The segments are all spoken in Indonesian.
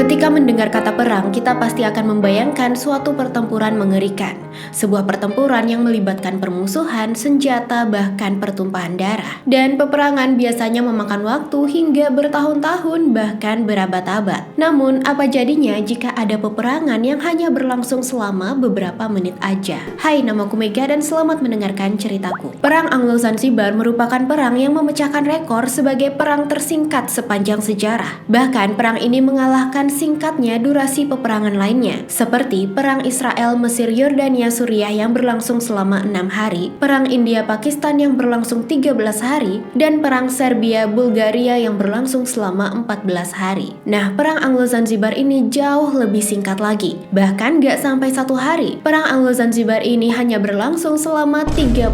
Ketika mendengar kata perang, kita pasti akan membayangkan suatu pertempuran mengerikan. Sebuah pertempuran yang melibatkan permusuhan, senjata, bahkan pertumpahan darah. Dan peperangan biasanya memakan waktu hingga bertahun-tahun, bahkan berabad-abad. Namun, apa jadinya jika ada peperangan yang hanya berlangsung selama beberapa menit aja? Hai, namaku Mega dan selamat mendengarkan ceritaku. Perang Anglo-Zanzibar merupakan perang yang memecahkan rekor sebagai perang tersingkat sepanjang sejarah. Bahkan, perang ini mengalahkan singkatnya durasi peperangan lainnya, seperti Perang Israel, Mesir, Yordania, Suriah yang berlangsung selama 6 hari, Perang India-Pakistan yang berlangsung 13 hari, dan Perang Serbia-Bulgaria yang berlangsung selama 14 hari. Nah, Perang Anglo-Zanzibar ini jauh lebih singkat lagi, bahkan gak sampai 1 hari. Perang Anglo-Zanzibar ini hanya berlangsung selama 38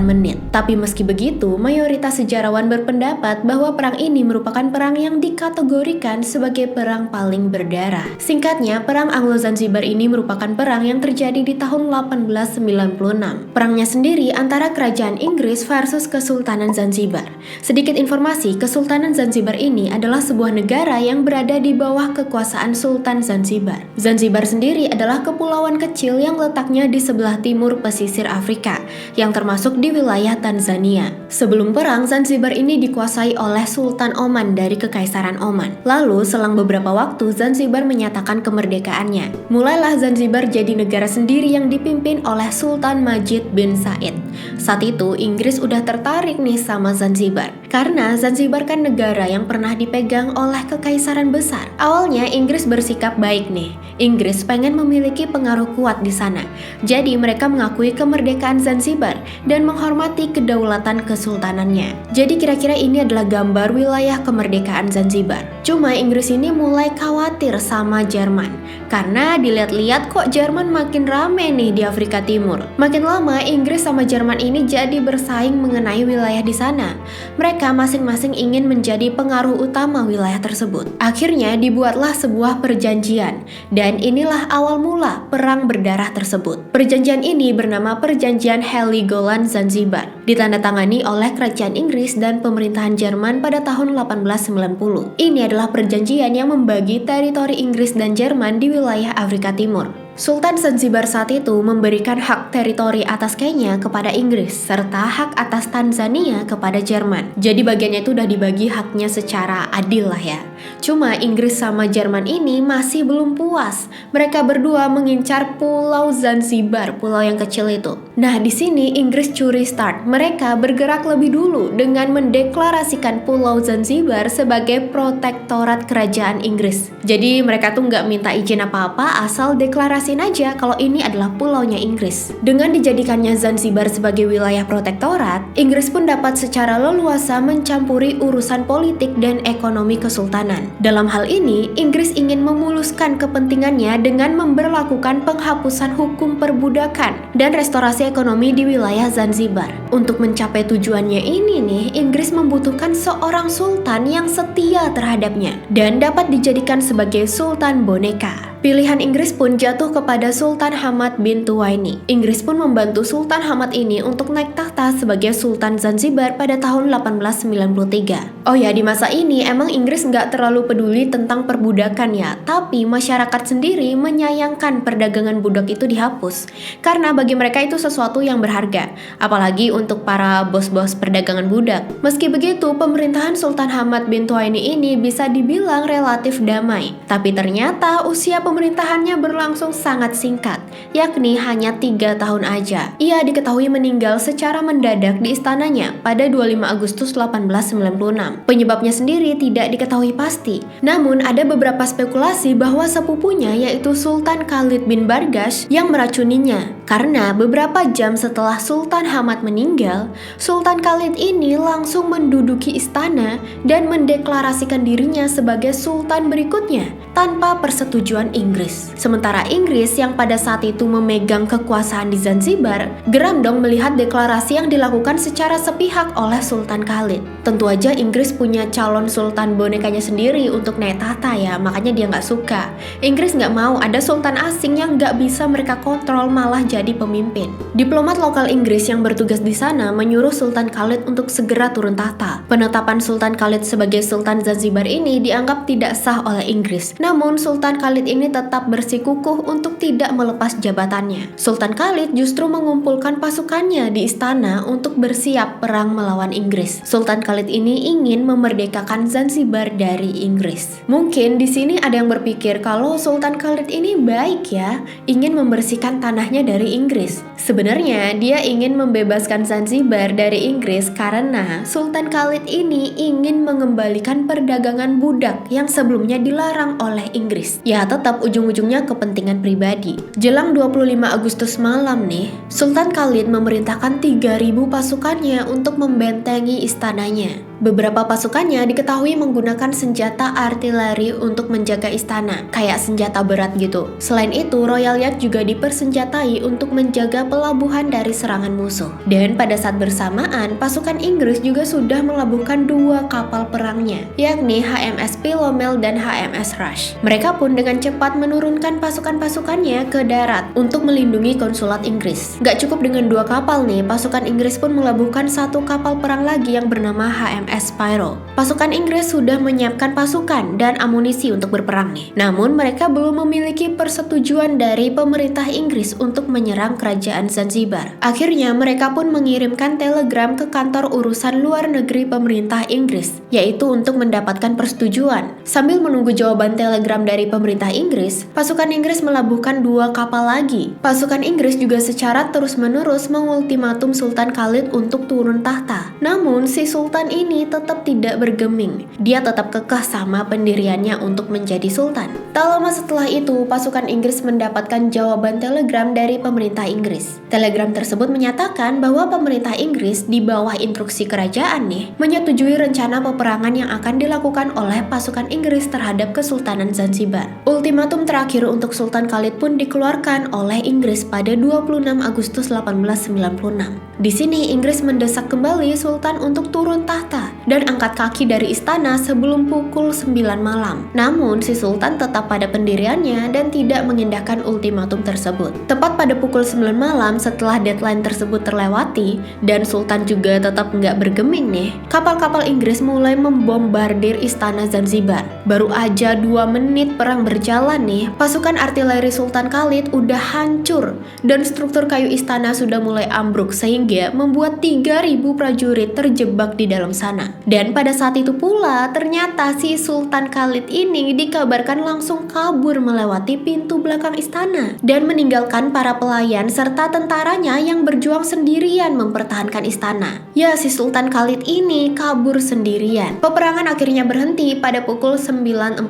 menit. Tapi meski begitu, mayoritas sejarawan berpendapat bahwa perang ini merupakan perang yang dikategorikan sebagai perang paling berdarah. Singkatnya, Perang Anglo-Zanzibar ini merupakan perang yang terjadi di tahun 1896. Perangnya sendiri antara Kerajaan Inggris versus Kesultanan Zanzibar. Sedikit informasi, Kesultanan Zanzibar ini adalah sebuah negara yang berada di bawah kekuasaan Sultan Zanzibar. Zanzibar sendiri adalah kepulauan kecil yang letaknya di sebelah timur pesisir Afrika, yang termasuk di wilayah Tanzania. Sebelum perang, Zanzibar ini dikuasai oleh Sultan Oman dari Kekaisaran Oman. Lalu, selang beberapa waktu, Zanzibar menyatakan kemerdekaannya. Mulailah Zanzibar jadi negara sendiri yang dipimpin oleh Sultan Majid bin Said. Saat itu, Inggris udah tertarik nih sama Zanzibar. Karena Zanzibar kan negara yang pernah dipegang oleh Kekaisaran Besar. Awalnya, Inggris bersikap baik nih. Inggris pengen memiliki pengaruh kuat di sana. Jadi, mereka mengakui kemerdekaan Zanzibar dan menghormati kedaulatan kesultanannya. Jadi, kira-kira ini adalah gambar wilayah kemerdekaan Zanzibar. Cuma Inggris ini mulai khawatir sama Jerman. Karena dilihat-lihat kok Jerman makin rame nih di Afrika Timur. Makin lama Inggris sama Jerman ini jadi bersaing mengenai wilayah di sana. Mereka masing-masing ingin menjadi pengaruh utama wilayah tersebut. Akhirnya dibuatlah sebuah perjanjian. Dan inilah awal mula perang berdarah tersebut. Perjanjian ini bernama Perjanjian Heligoland Zanzibar. Ditandatangani oleh Kerajaan Inggris dan pemerintahan Jerman pada tahun 1890. Ini adalah perjanjian yang membagi teritori Inggris dan Jerman di wilayah Afrika Timur. Sultan Zanzibar saat itu memberikan hak teritori atas Kenya kepada Inggris, serta hak atas Tanzania kepada Jerman. Jadi bagiannya itu udah dibagi haknya secara adil lah ya. Cuma Inggris sama Jerman ini masih belum puas. Mereka berdua mengincar Pulau Zanzibar, pulau yang kecil itu. Nah, di sini Inggris curi start. Mereka bergerak lebih dulu dengan mendeklarasikan Pulau Zanzibar sebagai protektorat kerajaan Inggris. Jadi mereka tuh nggak minta izin apa-apa, asal deklarasi aja kalau ini adalah pulaunya Inggris. Dengan dijadikannya Zanzibar sebagai wilayah protektorat, Inggris pun dapat secara leluasa mencampuri urusan politik dan ekonomi kesultanan. Dalam hal ini, Inggris ingin memuluskan kepentingannya dengan memberlakukan penghapusan hukum perbudakan dan restorasi ekonomi di wilayah Zanzibar. Untuk mencapai tujuannya ini nih, Inggris membutuhkan seorang sultan yang setia terhadapnya dan dapat dijadikan sebagai sultan boneka. Pilihan Inggris pun jatuh kepada Sultan Hamad bin Tuwaini. Inggris pun membantu Sultan Hamad ini untuk naik tahta sebagai Sultan Zanzibar pada tahun 1893. Oh ya, di masa ini emang Inggris nggak terlalu peduli tentang perbudakan ya, tapi masyarakat sendiri menyayangkan perdagangan budak itu dihapus. Karena bagi mereka itu sesuatu yang berharga, apalagi untuk para bos-bos perdagangan budak. Meski begitu, pemerintahan Sultan Hamad bin Tuwaini ini bisa dibilang relatif damai. Tapi ternyata usia pemerintahannya berlangsung sangat singkat, yakni hanya 3 tahun aja. Ia diketahui meninggal secara mendadak di istananya pada 25 Agustus 1896. Penyebabnya sendiri tidak diketahui pasti. Namun ada beberapa spekulasi bahwa sepupunya yaitu Sultan Khalid bin Bargash yang meracuninya. Karena beberapa jam setelah Sultan Hamad meninggal, Sultan Khalid ini langsung menduduki istana dan mendeklarasikan dirinya sebagai sultan berikutnya tanpa persetujuan Inggris. Sementara Inggris yang pada saat itu memegang kekuasaan di Zanzibar, geram dong melihat deklarasi yang dilakukan secara sepihak oleh Sultan Khalid. Tentu aja Inggris Inggris punya calon sultan bonekanya sendiri untuk naik tahta ya, makanya dia nggak suka. Inggris nggak mau ada sultan asing yang nggak bisa mereka kontrol malah jadi pemimpin. Diplomat lokal Inggris yang bertugas di sana menyuruh Sultan Khalid untuk segera turun tahta. Penetapan Sultan Khalid sebagai Sultan Zanzibar ini dianggap tidak sah oleh Inggris. Namun Sultan Khalid ini tetap bersikukuh untuk tidak melepas jabatannya. Sultan Khalid justru mengumpulkan pasukannya di istana untuk bersiap perang melawan Inggris. Sultan Khalid ini ingin memerdekakan Zanzibar dari Inggris. Mungkin di sini ada yang berpikir kalau Sultan Khalid ini baik ya, ingin membersihkan tanahnya dari Inggris. Sebenarnya dia ingin membebaskan Zanzibar dari Inggris karena Sultan Khalid ini ingin mengembalikan perdagangan budak yang sebelumnya dilarang oleh Inggris. Ya tetap ujung-ujungnya kepentingan pribadi. Jelang 25 Agustus malam nih, Sultan Khalid memerintahkan 3.000 pasukannya untuk membentengi istananya. Beberapa pasukannya diketahui menggunakan senjata artileri untuk menjaga istana, kayak senjata berat gitu. Selain itu, Royal Yacht juga dipersenjatai untuk menjaga pelabuhan dari serangan musuh. Dan pada saat bersamaan, pasukan Inggris juga sudah melabuhkan 2 kapal perangnya, yakni HMS Philomel dan HMS Rush. Mereka pun dengan cepat menurunkan pasukan-pasukannya ke darat untuk melindungi konsulat Inggris. Gak cukup dengan 2 kapal nih, pasukan Inggris pun melabuhkan 1 kapal perang lagi yang bernama HMS Spyro. Pasukan Inggris sudah menyiapkan pasukan dan amunisi untuk berperang nih. Namun mereka belum memiliki persetujuan dari pemerintah Inggris untuk menyerang kerajaan Zanzibar. Akhirnya mereka pun mengirimkan telegram ke kantor urusan luar negeri pemerintah Inggris, yaitu untuk mendapatkan persetujuan. Sambil menunggu jawaban telegram dari pemerintah Inggris, pasukan Inggris melabuhkan 2 kapal lagi. Pasukan Inggris juga secara terus-menerus mengultimatum Sultan Khalid untuk turun tahta. Namun si sultan ini tetap tidak bergeming. Dia tetap kekeh sama pendiriannya untuk menjadi sultan. Tak lama setelah itu, pasukan Inggris mendapatkan jawaban telegram dari pemerintah Inggris. Telegram tersebut menyatakan bahwa pemerintah Inggris di bawah instruksi kerajaan nih, menyetujui rencana peperangan yang akan dilakukan oleh pasukan Inggris terhadap Kesultanan Zanzibar. Ultimatum terakhir untuk Sultan Khalid pun dikeluarkan oleh Inggris pada 26 Agustus 1896. Di sini Inggris mendesak kembali Sultan untuk turun tahta dan angkat kaki dari istana sebelum pukul 9 malam. Namun si Sultan tetap pada pendiriannya dan tidak mengindahkan ultimatum tersebut. Tepat pada pukul 9 malam setelah deadline tersebut terlewati dan Sultan juga tetap nggak bergeming nih, kapal-kapal Inggris mulai membombardir istana Zanzibar. Baru aja 2 menit perang berjalan nih, pasukan artileri Sultan Khalid udah hancur dan struktur kayu istana sudah mulai ambruk sehingga membuat 3.000 prajurit terjebak di dalam sana. Dan pada saat itu pula ternyata si Sultan Khalid ini dikabarkan langsung kabur melewati pintu belakang istana dan meninggalkan para pelayan serta tentaranya yang berjuang sendirian mempertahankan istana. Ya, si Sultan Khalid ini kabur sendirian. Peperangan akhirnya berhenti pada pukul 9.40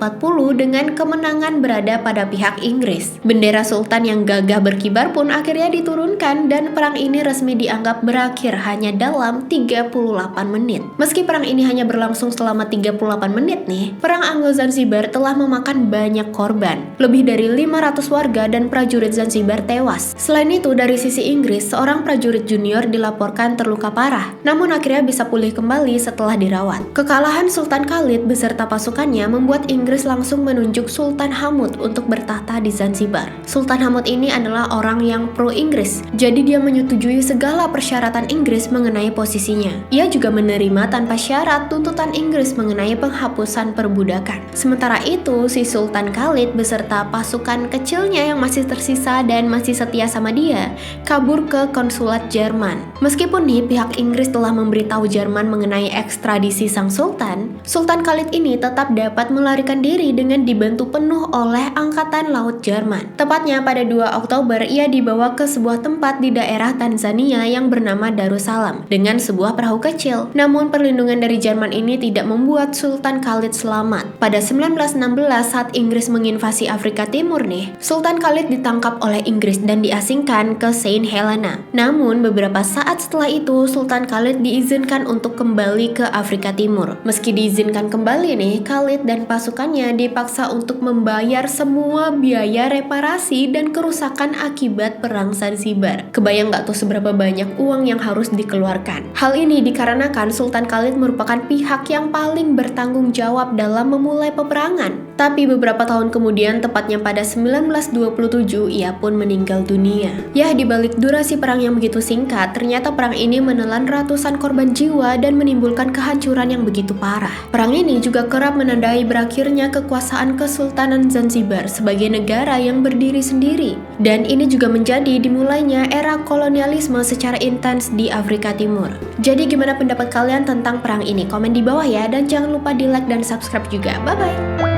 dengan kemenangan berada pada pihak Inggris. Bendera Sultan yang gagah berkibar pun akhirnya diturunkan dan perang ini resmi dianggap berakhir hanya dalam 38 menit. Meski perang ini hanya berlangsung selama 38 menit nih, perang Anglo-Zanzibar telah memakan banyak korban. Lebih dari 500 warga dan prajurit Zanzibar tewas. Selain itu, dari sisi Inggris, seorang prajurit junior dilaporkan terluka parah, namun akhirnya bisa pulih kembali setelah dirawat. Kekalahan Sultan Khalid beserta pasukannya membuat Inggris langsung menunjuk Sultan Hamud untuk bertahta di Zanzibar. Sultan Hamud ini adalah orang yang pro-Inggris, jadi dia menyetujui segala persyaratan Inggris mengenai posisinya. Ia juga menerima tanpa syarat tuntutan Inggris mengenai penghapusan perbudakan. Sementara itu, si Sultan Khalid beserta pasukan kecilnya yang masih tersisa dan masih setia sama dia, kabur ke konsulat Jerman. Meskipun nih pihak Inggris telah memberitahu Jerman mengenai ekstradisi sang sultan, Sultan Khalid ini tetap dapat melarikan diri dengan dibantu penuh oleh Angkatan Laut Jerman. Tepatnya pada 2 Oktober, ia dibawa ke sebuah tempat di daerah Tanzania yang bernama Darussalam dengan sebuah perahu kecil. Namun perlindungan dari Jerman ini tidak membuat Sultan Khalid selamat. Pada 1916 saat Inggris menginvasi Afrika Timur nih, Sultan Khalid ditangkap oleh Inggris dan diasingkan ke Saint Helena. Namun beberapa saat setelah itu Sultan Khalid diizinkan untuk kembali ke Afrika Timur. Meski diizinkan kembali nih, Khalid dan pasukannya dipaksa untuk membayar membayar semua biaya reparasi dan kerusakan akibat perang Zanzibar. Kebayang nggak tuh seberapa banyak uang yang harus dikeluarkan? Hal ini dikarenakan Sultan Khalid merupakan pihak yang paling bertanggung jawab dalam memulai peperangan. Tapi beberapa tahun kemudian, tepatnya pada 1927, ia pun meninggal dunia. Ya, dibalik durasi perang yang begitu singkat, ternyata perang ini menelan ratusan korban jiwa dan menimbulkan kehancuran yang begitu parah. Perang ini juga kerap menandai berakhirnya kekuasaan Kesultanan Zanzibar sebagai negara yang berdiri sendiri. Dan ini juga menjadi dimulainya era kolonialisme secara intens di Afrika Timur. Jadi gimana pendapat kalian tentang perang ini? Komen di bawah ya, dan jangan lupa di like dan subscribe juga. Bye-bye!